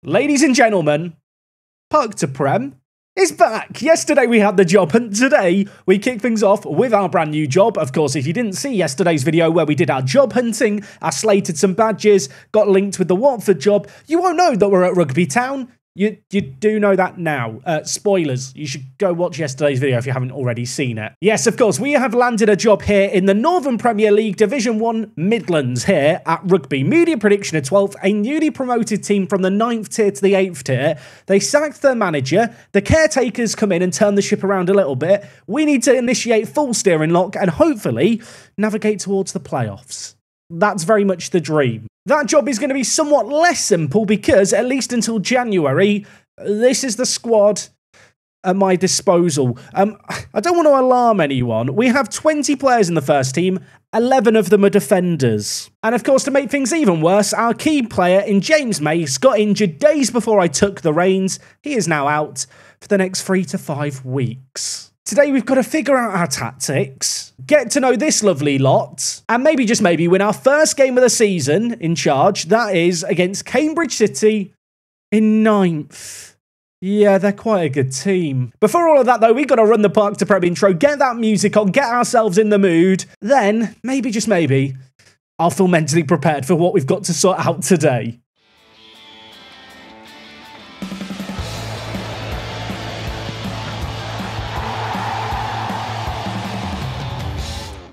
Ladies and gentlemen, Park to Prem is back. Yesterday we had the job and today we kick things off with our brand new job. Of course, if you didn't see yesterday's video where we did our job hunting, I slated some badges, got linked with the Watford job, you won't know that we're at Rugby Town. You do know that now. Spoilers. You should go watch yesterday's video if you haven't already seen it. Yes, of course, we have landed a job here in the Northern Premier League Division 1 Midlands here at Rugby. Media prediction of 12th, a newly promoted team from the 9th tier to the 8th tier. They sacked their manager. The caretakers come in and turn the ship around a little bit. We need to initiate full steering lock and hopefully navigate towards the playoffs. That's very much the dream. That job is going to be somewhat less simple because, at least until January, this is the squad at my disposal. I don't want to alarm anyone. We have 20 players in the first team. 11 of them are defenders. And of course, to make things even worse, our key player in James Mace got injured days before I took the reins. He is now out for the next 3 to 5 weeks. Today, we've got to figure out our tactics, get to know this lovely lot, and maybe, just maybe, win our first game of the season in charge. That is against Cambridge City in 9th. Yeah, they're quite a good team. Before all of that, though, we've got to run the Park to Prep intro, get that music on, get ourselves in the mood. Then, maybe, just maybe, I'll feel mentally prepared for what we've got to sort out today.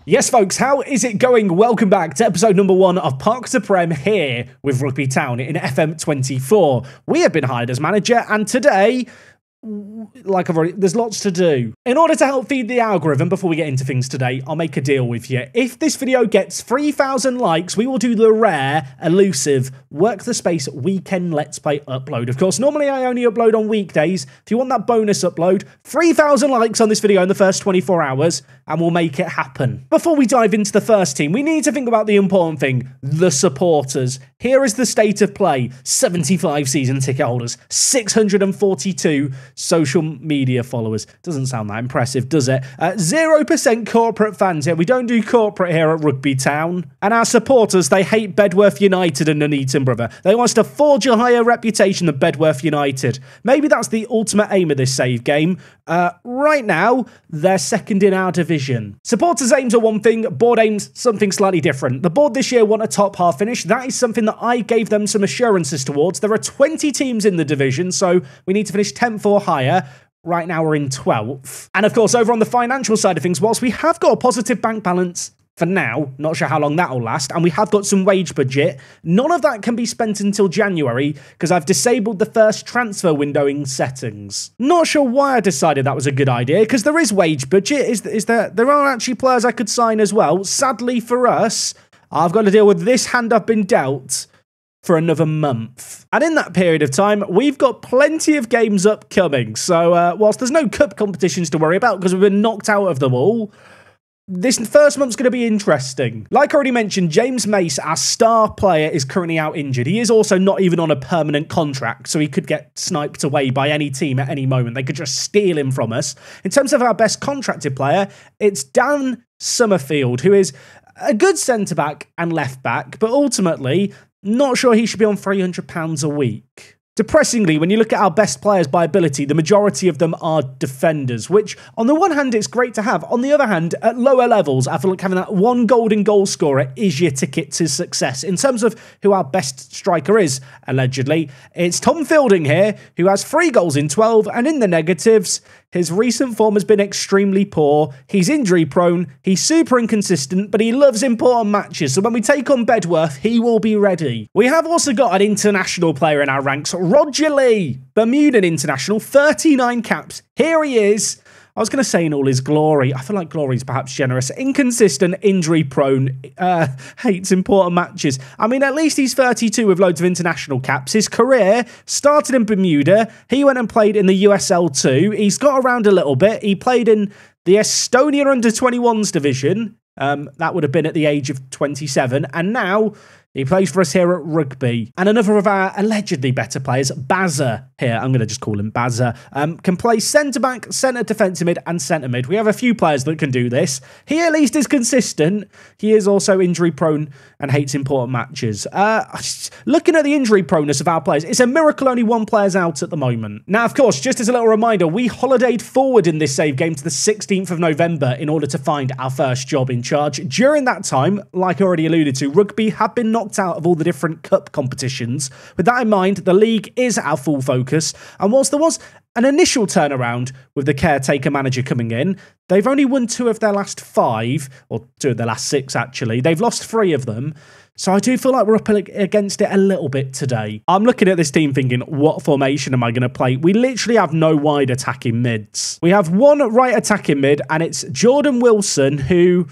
Yes, folks, how is it going? Welcome back to episode number 1 of Park to Prem here with Rugby Town in FM24. We have been hired as manager, and today, like I've already, there's lots to do. In order to help feed the algorithm before we get into things today, I'll make a deal with you. If this video gets 3,000 likes, we will do the rare, elusive, work the space weekend Let's Play upload. Of course, normally I only upload on weekdays. If you want that bonus upload, 3,000 likes on this video in the first 24 hours, and we'll make it happen. Before we dive into the first team, we need to think about the important thing, the supporters. Here is the state of play. 75 season ticket holders, 642 social media followers. Doesn't sound that impressive, does it? 0% corporate fans here. We don't do corporate here at Rugby Town. And our supporters, they hate Bedworth United and Nuneaton, brother. They want us to forge a higher reputation than Bedworth United. Maybe that's the ultimate aim of this save game. Right now, they're second in our division. Supporters' aims are one thing, board aims something slightly different. The board this year want a top half finish. That is something that I gave them some assurances towards. There are 20 teams in the division, so we need to finish 10th or higher. Right now we're in 12th. And of course, over on the financial side of things, whilst we have got a positive bank balance for now, not sure how long that'll last, and we have got some wage budget, none of that can be spent until January because I've disabled the first transfer windowing settings. Not sure why I decided that was a good idea, because there is wage budget. There are actually players I could sign as well. Sadly for us, I've got to deal with this hand I've been dealt for another month. And in that period of time, we've got plenty of games upcoming. So whilst there's no cup competitions to worry about because we've been knocked out of them all, this first month's going to be interesting. Like I already mentioned, James Mace, our star player, is currently out injured. He is also not even on a permanent contract, so he could get sniped away by any team at any moment. They could just steal him from us. In terms of our best contracted player, it's Dan Summerfield, who is a good centre-back and left-back, but ultimately, not sure he should be on £300 a week. Depressingly, when you look at our best players by ability, the majority of them are defenders, which on the one hand, it's great to have. On the other hand, at lower levels, I feel like having that one golden goal scorer is your ticket to success. In terms of who our best striker is, allegedly, it's Tom Fielding here, who has 3 goals in 12, and in the negatives, his recent form has been extremely poor. He's injury prone, he's super inconsistent, but he loves important matches, so when we take on Bedworth, he will be ready. We have also got an international player in our ranks, Roger Lee, Bermudan international, 39 caps. Here he is. I was going to say in all his glory. I feel like glory is perhaps generous. Inconsistent, injury-prone, hates important matches. I mean, at least he's 32 with loads of international caps. His career started in Bermuda. He went and played in the USL too. He's got around a little bit. He played in the Estonia under-21s division. That would have been at the age of 27. And now He plays for us here at Rugby. And another of our allegedly better players, Bazza here, I'm going to just call him Bazza, can play centre-back, centre defensive mid and centre mid. We have a few players that can do this. He at least is consistent. He is also injury prone and hates important matches. Looking at the injury proneness of our players, it's a miracle only one player's out at the moment. Now, of course, just as a little reminder, we holidayed forward in this save game to the 16th of November in order to find our first job in charge. During that time, like I already alluded to, Rugby have been knocked out of all the different cup competitions. With that in mind, the league is our full focus, and whilst there was an initial turnaround with the caretaker manager coming in, they've only won 2 of their last 5, or 2 of their last 6 actually. They've lost 3 of them, so I do feel like we're up against it a little bit today. I'm looking at this team thinking, what formation am I going to play? We literally have no wide attacking mids. We have one right attacking mid, and it's Jordan Wilson, who...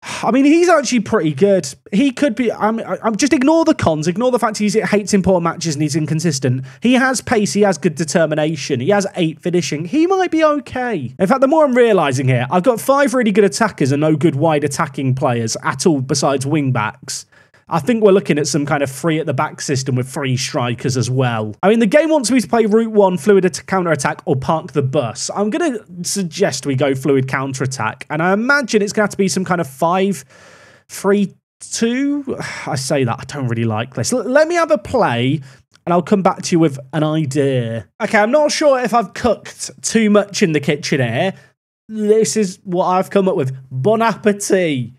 I mean, he's actually pretty good. He could be... I'm just ignore the cons. Ignore the fact he hates important matches and he's inconsistent. He has pace. He has good determination. He has 8 finishing. He might be okay. In fact, the more I'm realising here, I've got 5 really good attackers and no good wide attacking players at all besides wing-backs. I think we're looking at some kind of free at the back system with 3 strikers as well. I mean, the game wants me to play Route 1, fluid counter-attack, or park the bus. I'm going to suggest we go fluid counter-attack, and I imagine it's going to have to be some kind of 5-3-2. I say that, I don't really like this. Let me have a play, and I'll come back to you with an idea. Okay, I'm not sure if I've cooked too much in the kitchen here. This is what I've come up with. Bon appetit.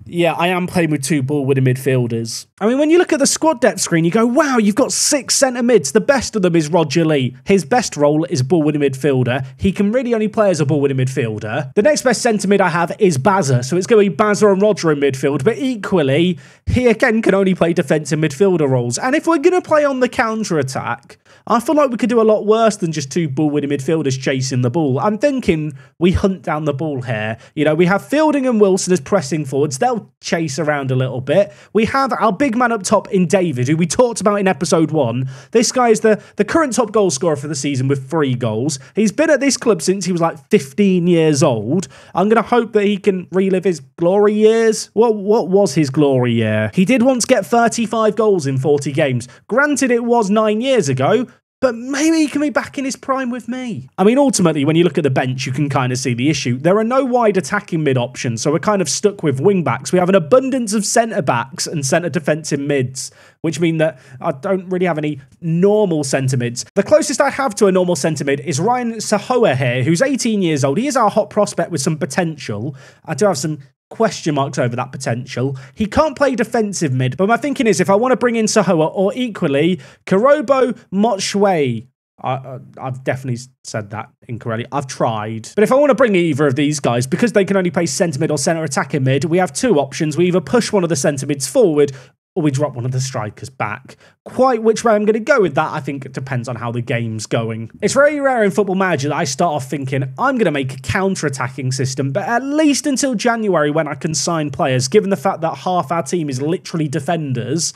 Yeah, I am playing with 2 ball-winning midfielders. I mean, when you look at the squad depth screen, you go, wow, you've got 6 centre mids. The best of them is Roger Lee. His best role is ball-winning midfielder. He can really only play as a ball-winning midfielder. The next best centre mid I have is Bazza, so it's going to be Bazza and Roger in midfield, but equally, he again can only play defensive midfielder roles. And if we're going to play on the counter-attack, I feel like we could do a lot worse than just 2 ball-winning midfielders chasing the ball. I'm thinking we hunt down the ball here. You know, we have Fielding and Wilson as pressing forwards. They'll chase around a little bit. We have our big man up top in David, who we talked about in episode 1. This guy is the current top goal scorer for the season with 3 goals. He's been at this club since he was like 15 years old. I'm going to hope that he can relive his glory years. What was his glory year? He did once get 35 goals in 40 games. Granted, it was 9 years ago, but maybe he can be back in his prime with me. I mean, ultimately, when you look at the bench, you can kind of see the issue. There are no wide attacking mid options, so we're kind of stuck with wing-backs. We have an abundance of centre-backs and centre defensive mids, which mean that I don't really have any normal centre mids. The closest I have to a normal centre mid is Ryan Sahoa here, who's 18 years old. He is our hot prospect with some potential. I do have some question marks over that potential. He can't play defensive mid, but my thinking is if I want to bring in Sahoa or equally Karobo Mochwe, I've definitely said that incorrectly. I've tried. But if I want to bring either of these guys, because they can only play centre mid or centre attacking mid, we have 2 options. We either push one of the centre mids forward or we drop one of the strikers back. Quite which way I'm going to go with that, I think it depends on how the game's going. It's very rare in Football Manager that I start off thinking, I'm going to make a counter-attacking system, but at least until January when I can sign players, given the fact that half our team is literally defenders,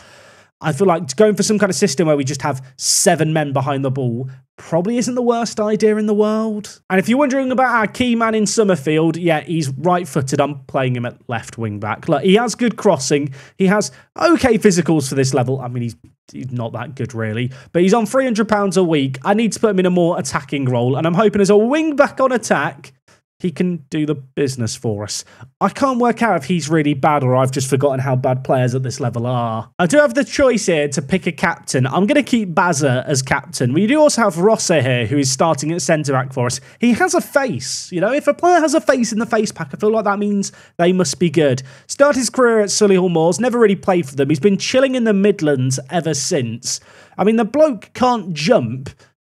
I feel like going for some kind of system where we just have 7 men behind the ball probably isn't the worst idea in the world. And if you're wondering about our key man in Summerfield, yeah, he's right-footed. I'm playing him at left wing-back. Look, he has good crossing. He has okay physicals for this level. I mean, he's not that good, really. But he's on £300 a week. I need to put him in a more attacking role. And I'm hoping as a wing-back on attack, he can do the business for us. I can't work out if he's really bad or I've just forgotten how bad players at this level are. I do have the choice here to pick a captain. I'm going to keep Bazza as captain. We do also have Rosser here, who is starting at centre-back for us. He has a face. You know, if a player has a face in the face pack, I feel like that means they must be good. Started his career at Solihull Moors, never really played for them. He's been chilling in the Midlands ever since. I mean, the bloke can't jump,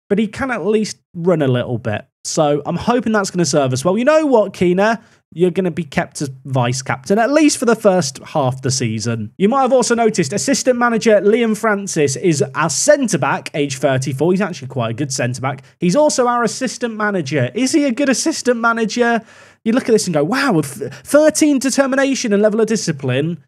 but he can at least run a little bit. So I'm hoping that's going to serve us well. You know what, Keena? You're going to be kept as vice-captain, at least for the first half of the season. You might have also noticed assistant manager Liam Francis is our centre-back, age 34. He's actually quite a good centre-back. He's also our assistant manager. Is he a good assistant manager? You look at this and go, wow, with 13 determination and level of discipline,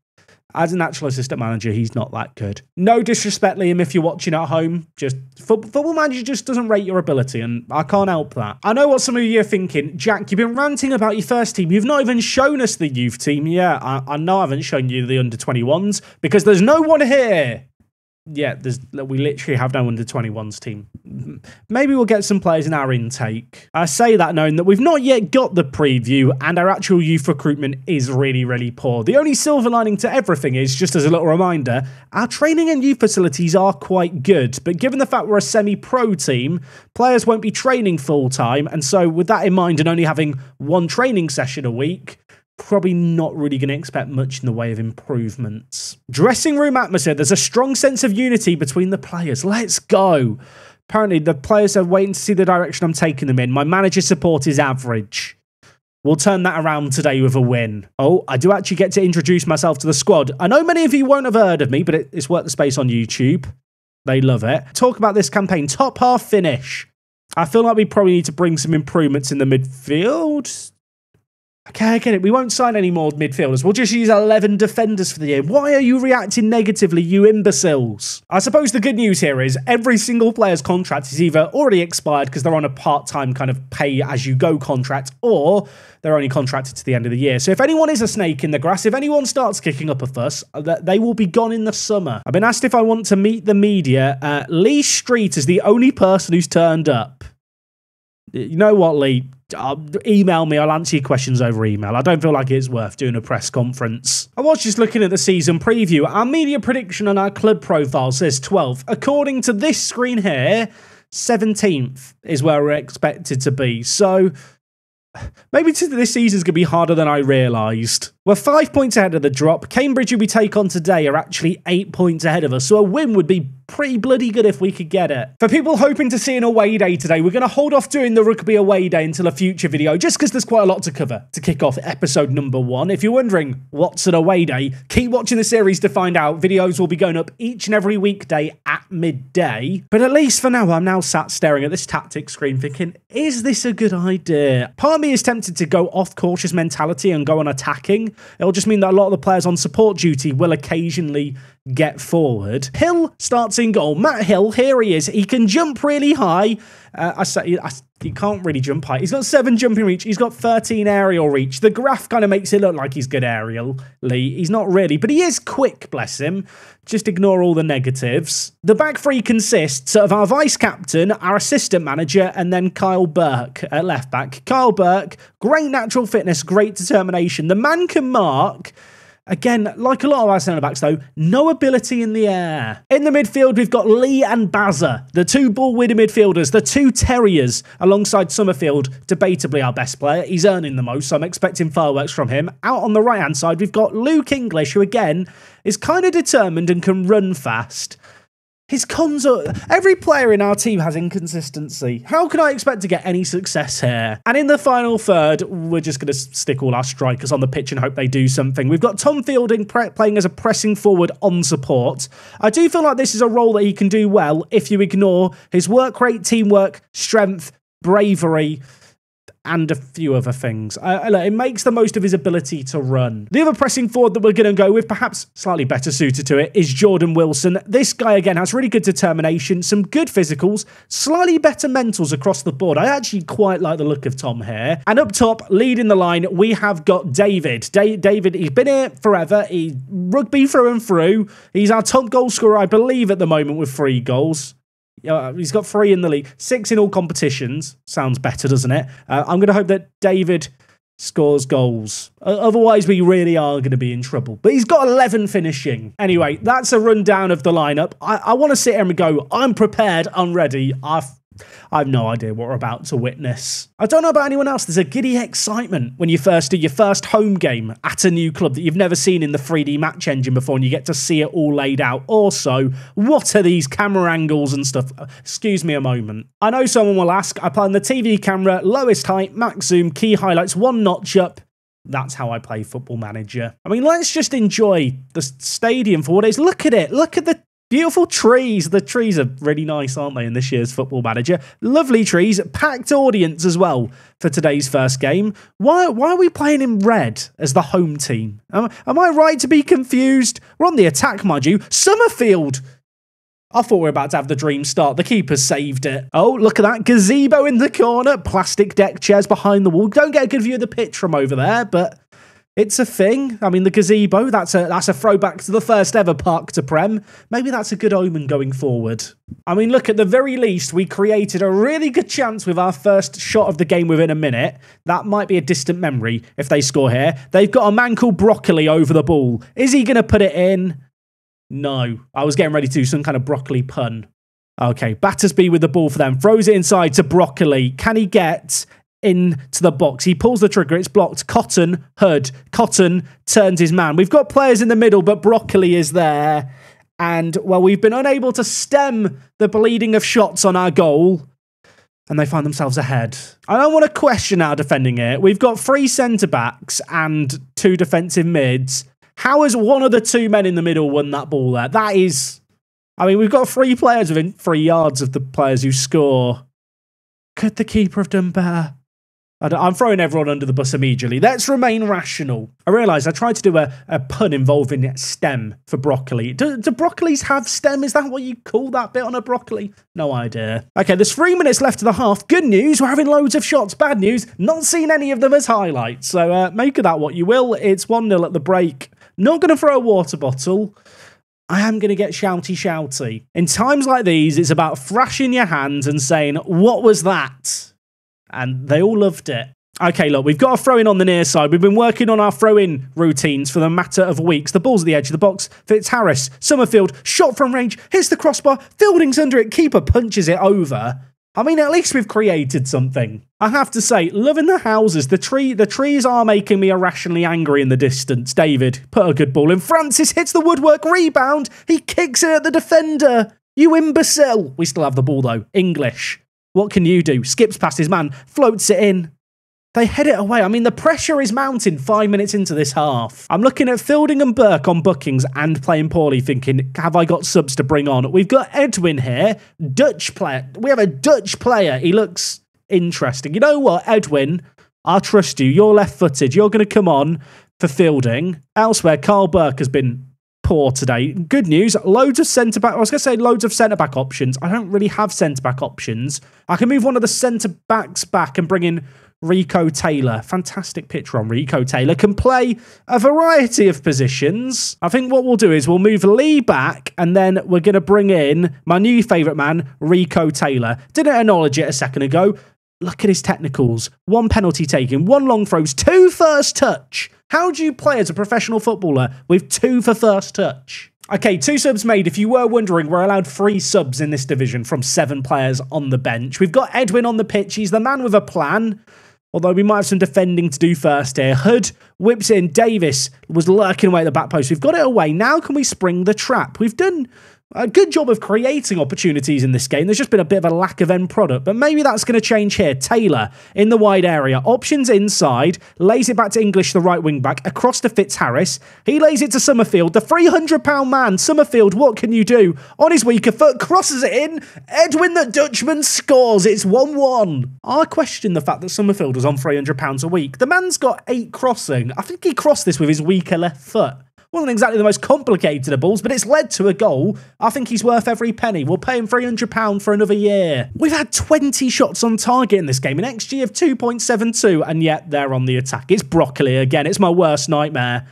As a natural assistant manager, he's not that good. No disrespect, Liam, if you're watching at home. Just Football Manager just doesn't rate your ability, and I can't help that. I know what some of you are thinking. Jack, you've been ranting about your first team. You've not even shown us the youth team. Yeah, I know I haven't shown you the under-21s because there's no one here. Yeah, we literally have no under-21s team. Maybe we'll get some players in our intake. I say that knowing that we've not yet got the preview and our actual youth recruitment is really, really poor. The only silver lining to everything is, just as a little reminder, our training and youth facilities are quite good. But given the fact we're a semi-pro team, players won't be training full-time. And so with that in mind and only having one training session a week, probably not really going to expect much in the way of improvements. Dressing room atmosphere. There's a strong sense of unity between the players. Let's go. Apparently, the players are waiting to see the direction I'm taking them in. My manager support is average. We'll turn that around today with a win. Oh, I do actually get to introduce myself to the squad. I know many of you won't have heard of me, but it's worth the space on YouTube. They love it. Talk about this campaign. Top half finish. I feel like we probably need to bring some improvements in the midfield. Okay, I get it. We won't sign any more midfielders. We'll just use 11 defenders for the year. Why are you reacting negatively, you imbeciles? I suppose the good news here is every single player's contract is either already expired because they're on a part-time kind of pay-as-you-go contract, or they're only contracted to the end of the year. So if anyone is a snake in the grass, if anyone starts kicking up a fuss, they will be gone in the summer. I've been asked if I want to meet the media. Lee Street is the only person who's turned up. You know what, Lee? Email me. I'll answer your questions over email. I don't feel like it's worth doing a press conference. I was just looking at the season preview. Our media prediction on our club profile says 12th. According to this screen here, 17th is where we're expected to be. So maybe this season's going to be harder than I realised. We're 5 points ahead of the drop. Cambridge, who we take on today, are actually 8 points ahead of us. So a win would be pretty bloody good if we could get it. For people hoping to see an away day today, we're going to hold off doing the rugby away day until a future video, just because there's quite a lot to cover to kick off episode number 1. If you're wondering what's an away day, keep watching the series to find out. Videos will be going up each and every weekday at midday. But at least for now, I'm now sat staring at this tactics screen thinking, is this a good idea? Part of me is tempted to go off cautious mentality and go on attacking. It'll just mean that a lot of the players on support duty will occasionally get forward. Hill starts in goal. Matt Hill, here he is. He can jump really high. He can't really jump high. He's got 7 jumping reach. He's got 13 aerial reach. The graph kind of makes it look like he's good aerially. He's not really, but he is quick, bless him. Just ignore all the negatives. The back three consists of our vice-captain, our assistant manager, and then Kyle Burke at left back. Kyle Burke, great natural fitness, great determination. The man can mark. Again, like a lot of our centre-backs, though, no ability in the air. In the midfield, we've got Lee and Bazza, the two ball-winning midfielders, the two terriers, alongside Summerfield, debatably our best player. He's earning the most, so I'm expecting fireworks from him. Out on the right-hand side, we've got Luke English, who, again, is kind of determined and can run fast. His cons are... Every player in our team has inconsistency. How can I expect to get any success here? And in the final third, we're just going to stick all our strikers on the pitch and hope they do something. We've got Tom Fielding playing as a pressing forward on support. I do feel like this is a role that he can do well if you ignore his work rate, teamwork, strength, bravery, and a few other things. It makes the most of his ability to run. The other pressing forward that we're going to go with, perhaps slightly better suited to it, is Jordan Wilson. This guy, again, has really good determination, some good physicals, slightly better mentals across the board. I actually quite like the look of Tom here. And up top, leading the line, we have got David. David, he's been here forever. He's rugby through and through. He's our top goal scorer, I believe, at the moment with 3 goals. He's got 3 in the league, 6 in all competitions. Sounds better, doesn't it? I'm going to hope that David scores goals. Otherwise, we really are going to be in trouble. But he's got 11 finishing. Anyway, that's a rundown of the lineup. I want to sit here and go, I'm prepared, I'm ready. I have no idea what we're about to witness. I don't know about anyone else. There's a giddy excitement when you first do your first home game at a new club that you've never seen in the 3D match engine before and you get to see it all laid out. Also, what are these camera angles and stuff? Excuse me a moment. I know someone will ask, I play on the TV camera, lowest height, max zoom, key highlights, 1 notch up. That's how I play Football Manager. I mean, let's just enjoy the stadium for what it is. Look at it. Look at the Beautiful trees. The trees are really nice, aren't they, in this year's Football Manager? Lovely trees. Packed audience as well for today's first game. Why are we playing in red as the home team? Am I right to be confused? We're on the attack, mind you. Summerfield. I thought we were about to have the dream start. The keeper saved it. Oh, look at that. Gazebo in the corner. Plastic deck chairs behind the wall. Don't get a good view of the pitch from over there, but it's a thing. I mean, the gazebo, that's a throwback to the first ever Park to Prem. Maybe that's a good omen going forward. I mean, look, at the very least, we created a really good chance with our first shot of the game within a minute. That might be a distant memory if they score here. They've got a man called Broccoli over the ball. Is he going to put it in? No. I was getting ready to do some kind of broccoli pun. Okay, Battersby with the ball for them. Throws it inside to Broccoli. Can he get into the box? He pulls the trigger. It's blocked. Cotton, Hood. Cotton turns his man. We've got players in the middle, but Broccoli is there. And, well, we've been unable to stem the bleeding of shots on our goal. And they find themselves ahead. I don't want to question our defending here. We've got 3 centre-backs and 2 defensive mids. How has one of the 2 men in the middle won that ball there? That is... I mean, we've got 3 players within 3 yards of the players who score. Could the keeper have done better? I'm throwing everyone under the bus immediately. Let's remain rational. I realised I tried to do a pun involving stem for broccoli. Do broccolis have stem? Is that what you call that bit on a broccoli? No idea. Okay, there's 3 minutes left of the half. Good news, we're having loads of shots. Bad news, not seen any of them as highlights. So make of that what you will. It's 1-0 at the break. Not going to throw a water bottle. I am going to get shouty. In times like these, it's about thrashing your hands and saying, what was that? And they all loved it. Okay, look, we've got a throw-in on the near side. We've been working on our throw-in routines for the matter of weeks. The ball's at the edge of the box. Fitz Harris, Summerfield, shot from range, hits the crossbar, Fielding's under it, keeper punches it over. I mean, at least we've created something. I have to say, loving the houses. The trees are making me irrationally angry in the distance. David, put a good ball in. Francis hits the woodwork, rebound. He kicks it at the defender. You imbecile. We still have the ball, though. English. What can you do? Skips past his man, floats it in. They head it away. I mean, the pressure is mounting 5 minutes into this half. I'm looking at Fielding and Burke on bookings and playing poorly, thinking, have I got subs to bring on? We've got Edwin here, Dutch player. We have a Dutch player. He looks interesting. You know what, Edwin? I trust you. You're left-footed. You're going to come on for Fielding. Elsewhere, Carl Burke has been poor today. Good news, loads of centre-back. I was going to say loads of centre-back options. I don't really have centre-back options. I can move one of the centre-backs back and bring in Rico Taylor. Fantastic picture on Rico Taylor. Can play a variety of positions. I think what we'll do is we'll move Lee back and then we're going to bring in my new favourite man, Rico Taylor. Didn't acknowledge it a second ago. Look at his technicals. 1 penalty taken, 1 long throws, 2 first touch. How do you play as a professional footballer with 2 for first touch? Okay, 2 subs made. If you were wondering, we're allowed 3 subs in this division from 7 players on the bench. We've got Edwin on the pitch. He's the man with a plan. Although we might have some defending to do first here. Hood whips in. Davis was lurking away at the back post. We've got it away. Now can we spring the trap? We've done a good job of creating opportunities in this game. There's just been a bit of a lack of end product, but maybe that's going to change here. Taylor in the wide area. Options inside. Lays it back to English, the right wing back. Across to Fitz Harris. He lays it to Summerfield. The £300 man. Summerfield, what can you do? On his weaker foot, crosses it in. Edwin the Dutchman scores. It's 1-1. I question the fact that Summerfield was on £300 a week. The man's got 8 crossing. I think he crossed this with his weaker left foot. Wasn't exactly the most complicated of balls, but it's led to a goal. I think he's worth every penny. We'll pay him £300 for another year. We've had 20 shots on target in this game, an XG of 2.72, and yet they're on the attack. It's Broccoli again. It's my worst nightmare.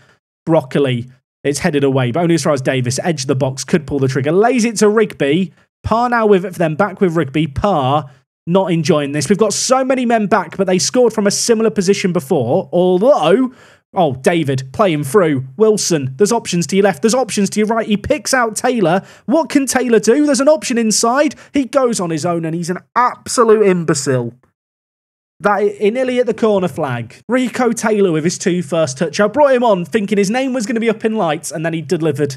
Broccoli. It's headed away, but only as far as Davis. Edge of the box, could pull the trigger. Lays it to Rigby. Parr now with it for them. Back with Rigby. Parr not enjoying this. We've got so many men back, but they scored from a similar position before, although... Oh, David, playing through. Wilson, there's options to your left. There's options to your right. He picks out Taylor. What can Taylor do? There's an option inside. He goes on his own and he's an absolute imbecile. That nearly at the corner flag. Rico Taylor with his 2 first touch. I brought him on thinking his name was going to be up in lights and then he delivered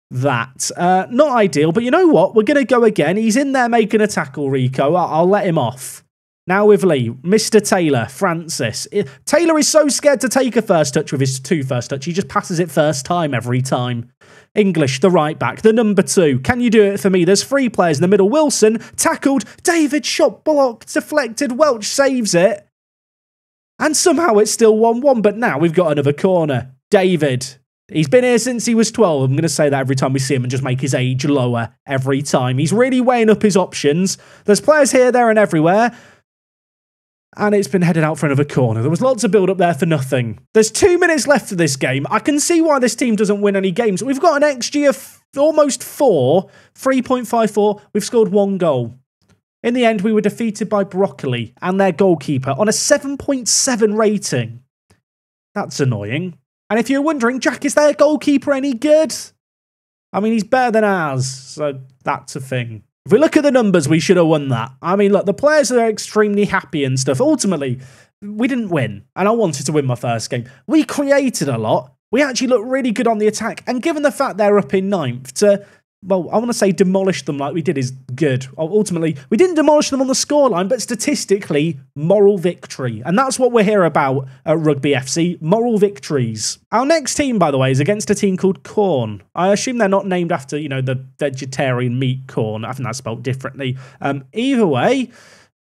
that. Not ideal, but you know what? We're going to go again. He's in there making a tackle, Rico. I'll let him off. Now with Lee, Mr. Taylor, Francis. Taylor is so scared to take a first touch with his 2 first touch. He just passes it first time every time. English, the right back, the number 2. Can you do it for me? There's 3 players in the middle. Wilson, tackled. David, shot, blocked, deflected. Welch saves it. And somehow it's still 1-1, but now we've got another corner. David. He's been here since he was 12. I'm going to say that every time we see him and just make his age lower every time. He's really weighing up his options. There's players here, there, and everywhere. And it's been headed out for another corner. There was lots of build-up there for nothing. There's 2 minutes left of this game. I can see why this team doesn't win any games. We've got an XG of almost 4, 3.54. We've scored 1 goal. In the end, we were defeated by Broccoli and their goalkeeper on a 7.7 rating. That's annoying. And if you're wondering, Jack, is their goalkeeper any good? I mean, he's better than ours, so that's a thing. If we look at the numbers, we should have won that. I mean, look, the players are extremely happy and stuff. Ultimately, we didn't win, and I wanted to win my first game. We created a lot. We actually looked really good on the attack, and given the fact they're up in 9th, to, well, I want to say demolish them like we did is good. Ultimately, we didn't demolish them on the scoreline, but statistically, moral victory. And that's what we're here about at Rugby FC, moral victories. Our next team, by the way, is against a team called Corn. I assume they're not named after, you know, the vegetarian meat corn. I think that's spelled differently. Either way,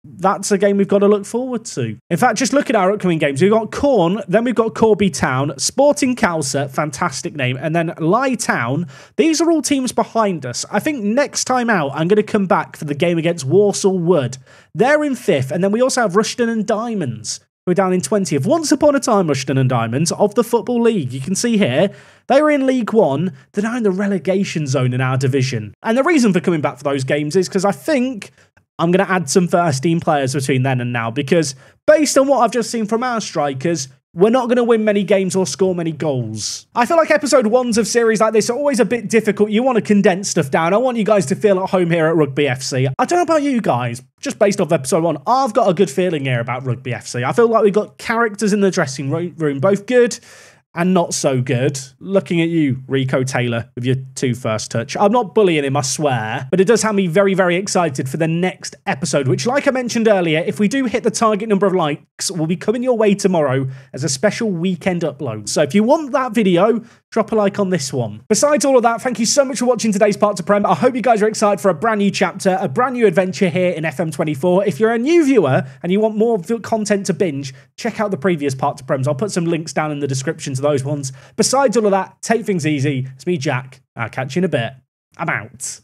that's a game we've got to look forward to. In fact, just look at our upcoming games. We've got Corn, then we've got Corby Town, Sporting Cowser, fantastic name, and then Lye Town. These are all teams behind us. I think next time out, I'm going to come back for the game against Walsall Wood. They're in 5th, and then we also have Rushden and Diamonds, who are down in 20th. Once upon a time, Rushden and Diamonds of the Football League. You can see here, they were in League 1. They're now in the relegation zone in our division. And the reason for coming back for those games is because I think I'm going to add some first team players between then and now, because based on what I've just seen from our strikers, we're not going to win many games or score many goals. I feel like episode 1s of series like this are always a bit difficult. You want to condense stuff down. I want you guys to feel at home here at Rugby FC. I don't know about you guys, just based off episode 1, I've got a good feeling here about Rugby FC. I feel like we've got characters in the dressing room, both good and not so good. Looking at you, Rico Taylor, with your 2 first touch. I'm not bullying him, I swear, but it does have me very, very excited for the next episode, which, like I mentioned earlier, if we do hit the target number of likes, will be coming your way tomorrow as a special weekend upload. So if you want that video, drop a like on this one. Besides all of that, thank you so much for watching today's Part to Prem. I hope you guys are excited for a brand new chapter, a brand new adventure here in FM24. If you're a new viewer and you want more content to binge, check out the previous Part to Prems. I'll put some links down in the description to those ones. Besides all of that, take things easy. It's me, Jack. I'll catch you in a bit. I'm out.